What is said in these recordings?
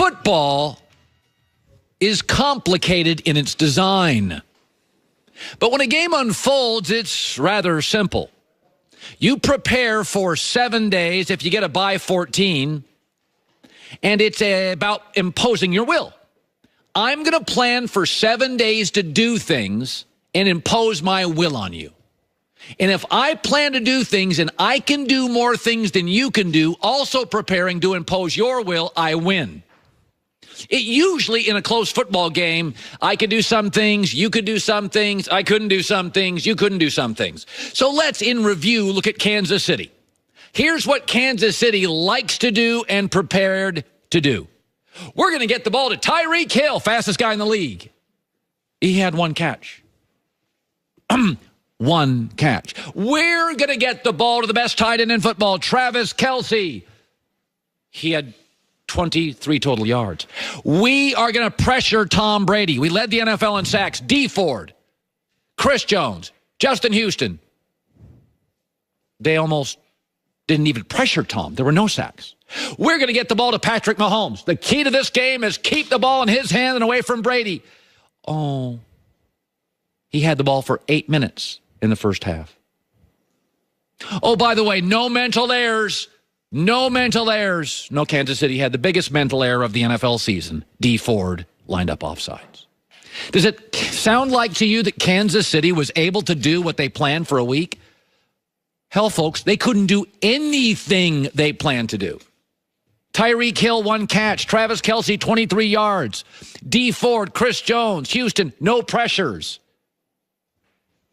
Football is complicated in its design. But when a game unfolds, it's rather simple. You prepare for 7 days if you get a bye 14, and it's about imposing your will. I'm going to plan for 7 days to do things and impose my will on you. And if I plan to do things and I can do more things than you can do, also preparing to impose your will, I win. It usually, in a close football game, I could do some things, you could do some things, I couldn't do some things, you couldn't do some things. So let's, in review, look at Kansas City. Here's what Kansas City likes to do and prepared to do. We're going to get the ball to Tyreek Hill, fastest guy in the league. He had one catch. One catch. We're going to get the ball to the best tight end in football, Travis Kelce. He had 23 total yards. We are going to pressure Tom Brady. We led the NFL in sacks. D Ford, Chris Jones, Justin Houston. They almost didn't even pressure Tom. There were no sacks. We're going to get the ball to Patrick Mahomes. The key to this game is keep the ball in his hand and away from Brady. Oh, he had the ball for 8 minutes in the first half. Oh, by the way, no mental errors. No mental errors. No, Kansas City had the biggest mental error of the NFL season. D Ford lined up offsides. Does it sound like to you that Kansas City was able to do what they planned for a week? Hell, folks, they couldn't do anything they planned to do. Tyreek Hill, one catch. Travis Kelce, 23 yards. D Ford, Chris Jones, Houston, no pressures.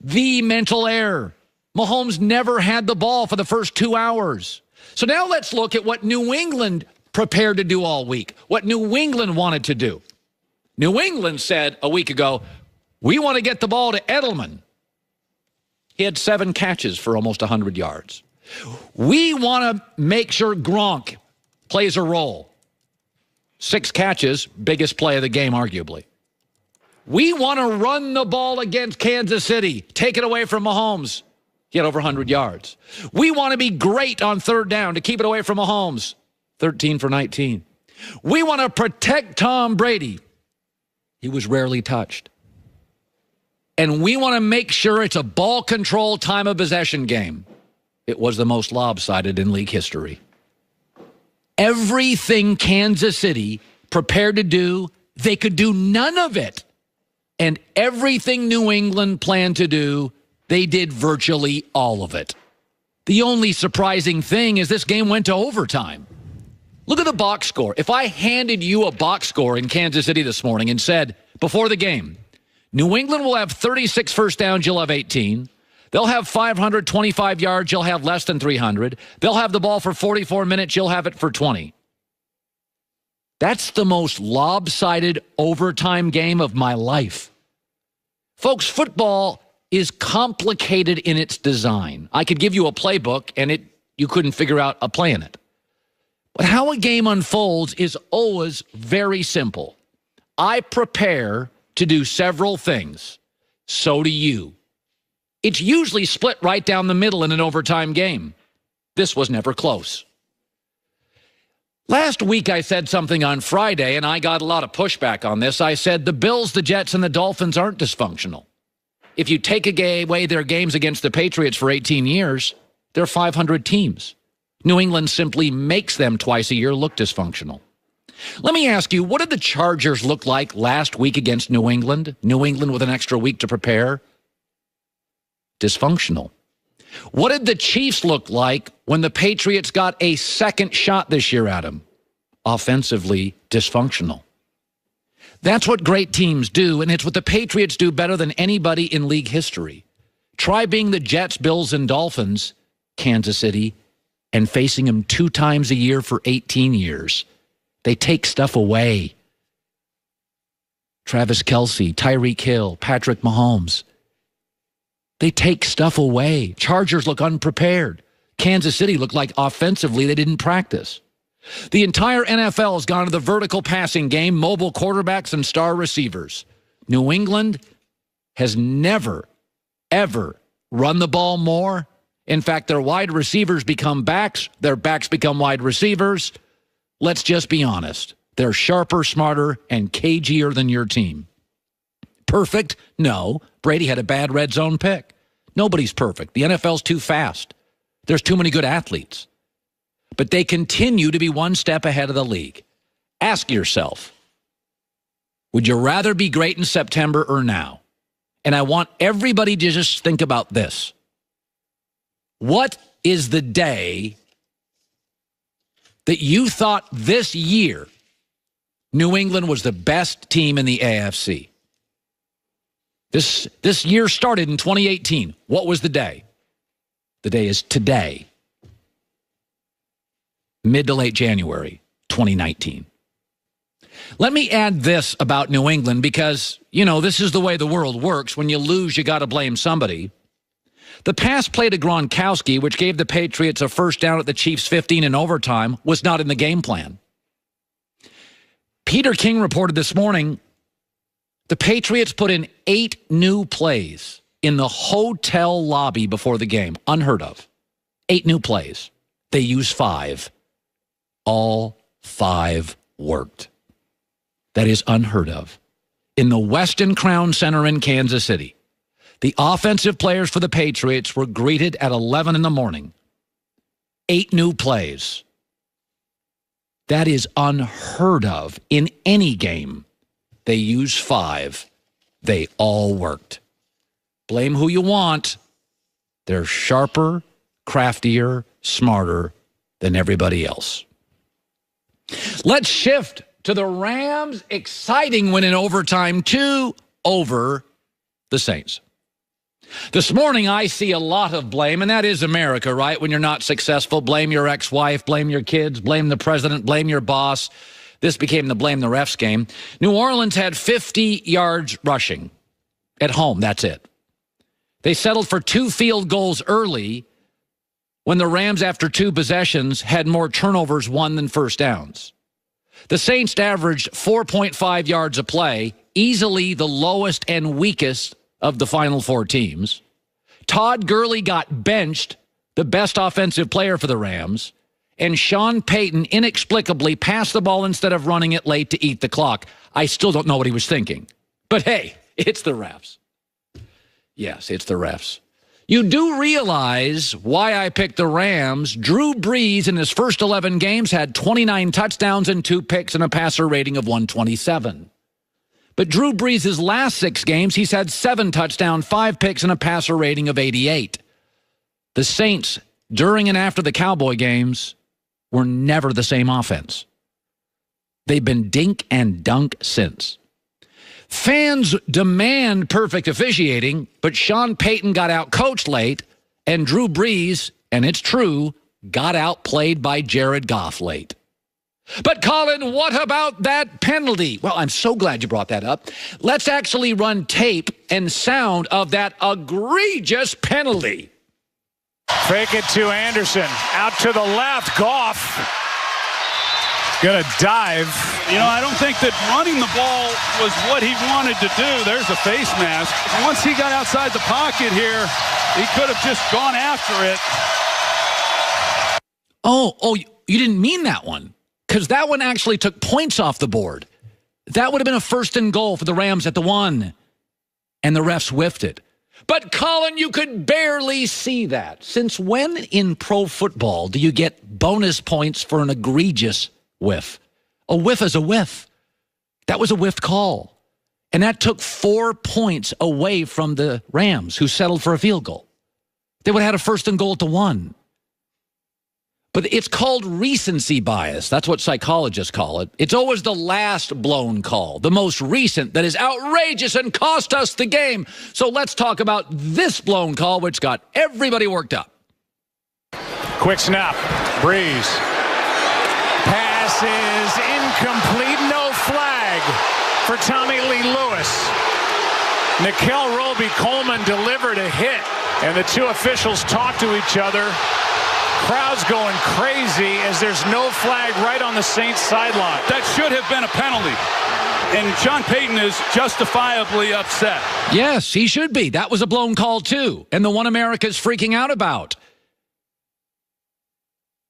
The mental error. Mahomes never had the ball for the first 2 hours. So now let's look at what New England prepared to do all week, what New England wanted to do. New England said a week ago, we want to get the ball to Edelman. He had 7 catches for almost 100 yards. We want to make sure Gronk plays a role. 6 catches, biggest play of the game, arguably. We want to run the ball against Kansas City, take it away from Mahomes. He had over 100 yards. We want to be great on third down to keep it away from Mahomes. 13 for 19. We want to protect Tom Brady. He was rarely touched. And we want to make sure it's a ball control time of possession game. It was the most lopsided in league history. Everything Kansas City prepared to do, they could do none of it. And everything New England planned to do, they did virtually all of it. The only surprising thing is this game went to overtime. Look at the box score. If I handed you a box score in Kansas City this morning and said, before the game, New England will have 36 first downs, you'll have 18. They'll have 525 yards, you'll have less than 300. They'll have the ball for 44 minutes, you'll have it for 20. That's the most lopsided overtime game of my life. Folks, football is complicated in its design. I could give you a playbook and you couldn't figure out a play in it. But how a game unfolds is always very simple. I prepare to do several things. So do you. It's usually split right down the middle in an overtime game. This was never close. Last week I said something on Friday, and I got a lot of pushback on this. I said the Bills, the Jets, and the Dolphins aren't dysfunctional. If you take away their games against the Patriots for 18 years, they're 500 teams. New England simply makes them twice a year look dysfunctional. Let me ask you, what did the Chargers look like last week against New England? New England with an extra week to prepare? Dysfunctional. What did the Chiefs look like when the Patriots got a second shot this year at them? Offensively dysfunctional. That's what great teams do, and it's what the Patriots do better than anybody in league history. Try being the Jets, Bills, and Dolphins, Kansas City, and facing them 2 times a year for 18 years. They take stuff away. Travis Kelce, Tyreek Hill, Patrick Mahomes. They take stuff away. Chargers look unprepared. Kansas City looked like offensively they didn't practice. The entire NFL has gone to the vertical passing game, mobile quarterbacks and star receivers. New England has never, ever run the ball more. In fact, their wide receivers become backs. Their backs become wide receivers. Let's just be honest. They're sharper, smarter, and cagier than your team. Perfect? No. Brady had a bad red zone pick. Nobody's perfect. The NFL's too fast. There's too many good athletes. But they continue to be one step ahead of the league. Ask yourself, would you rather be great in September or now? And I want everybody to just think about this. What is the day that you thought this year New England was the best team in the AFC? This year started in 2018. What was the day? The day is today. Mid to late January 2019. Let me add this about New England because, this is the way the world works. When you lose, you got to blame somebody. The pass play to Gronkowski, which gave the Patriots a first down at the Chiefs' 15 in overtime, was not in the game plan. Peter King reported this morning the Patriots put in 8 new plays in the hotel lobby before the game. Unheard of. 8 new plays. They used 5. All 5 worked. That is unheard of. In the Westin Crown Center in Kansas City, the offensive players for the Patriots were greeted at 11 in the morning. 8 new plays. That is unheard of in any game. They used 5. They all worked. Blame who you want. They're sharper, craftier, smarter than everybody else. Let's shift to the Rams' exciting win in overtime 2 over the Saints. This morning, I see a lot of blame, and that is America, right? When you're not successful, blame your ex-wife, blame your kids, blame the president, blame your boss. This became the blame the refs game. New Orleans had 50 yards rushing at home. That's it. They settled for 2 field goals early when the Rams, after 2 possessions, had more turnovers won than first downs. The Saints averaged 4.5 yards a play, easily the lowest and weakest of the final 4 teams. Todd Gurley got benched, the best offensive player for the Rams, and Sean Payton inexplicably passed the ball instead of running it late to eat the clock. I still don't know what he was thinking. But hey, it's the refs. Yes, it's the refs. You do realize why I picked the Rams. Drew Brees in his first 11 games had 29 touchdowns and 2 picks and a passer rating of 127. But Drew Brees' last 6 games, he's had 7 touchdowns, 5 picks, and a passer rating of 88. The Saints, during and after the Cowboy games, were never the same offense. They've been dink and dunk since. Fans demand perfect officiating, but Sean Payton got out-coached late, and Drew Brees, and it's true, got outplayed by Jared Goff late. But, Colin, what about that penalty? Well, I'm so glad you brought that up. Let's actually run tape and sound of that egregious penalty. Fake it to Anderson. Out to the left. Goff. Gonna dive. I don't think that running the ball was what he wanted to do. There's a face mask. Once he got outside the pocket here, he could have just gone after it. Oh, you didn't mean that one. Because that one actually took points off the board. That would have been a 1st and goal for the Rams at the 1. And the refs whiffed it. But, Colin, you could barely see that. Since when in pro football do you get bonus points for an egregious whiff? A whiff is a whiff. That was a whiffed call. And that took 4 points away from the Rams, who settled for a field goal. They would have had a 1st and goal at the 1. But it's called recency bias. That's what psychologists call it. It's always the last blown call, the most recent, that is outrageous and cost us the game. So let's talk about this blown call, which got everybody worked up. Quick snap. Breeze. Pass is incomplete. No flag for Tommy Lee Lewis. Nickel Roby-Coleman delivered a hit, and the 2 officials talk to each other. Crowd's going crazy as there's no flag right on the Saints sideline. That should have been a penalty. And Sean Payton is justifiably upset. Yes, he should be. That was a blown call, too, and the one America's freaking out about.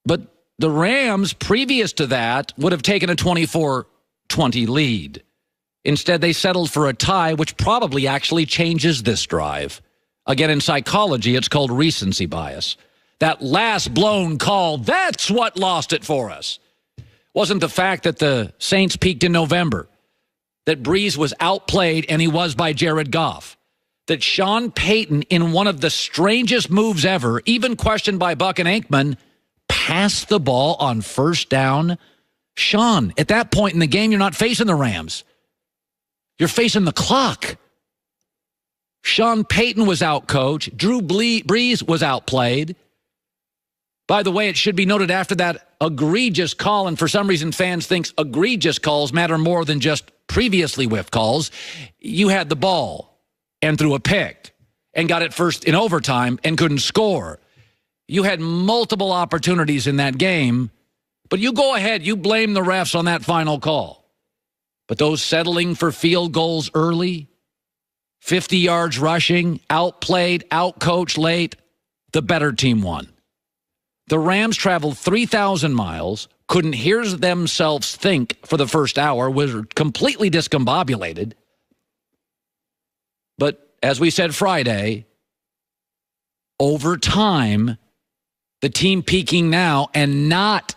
But the Rams, previous to that, would have taken a 24 20 lead. Instead, they settled for a tie, which probably actually changes this drive. Again, in psychology, it's called recency bias. That last blown call, that's what lost it for us. Wasn't the fact that the Saints peaked in November, that Breeze was outplayed, and he was by Jared Goff, that Sean Payton, in one of the strangest moves ever, even questioned by Buck and Aikman, passed the ball on first down. Sean, at that point in the game, you're not facing the Rams. You're facing the clock. Sean Payton was outcoached. Drew Brees was outplayed. By the way, it should be noted after that egregious call, and for some reason fans think egregious calls matter more than just previously whiffed calls, you had the ball and threw a pick and got it first in overtime and couldn't score. You had multiple opportunities in that game, but you go ahead, you blame the refs on that final call. But those settling for field goals early, 50 yards rushing, outplayed, outcoached late, the better team won. The Rams traveled 3,000 miles, couldn't hear themselves think for the first hour, were completely discombobulated. But as we said Friday, over time, the team peaking now and not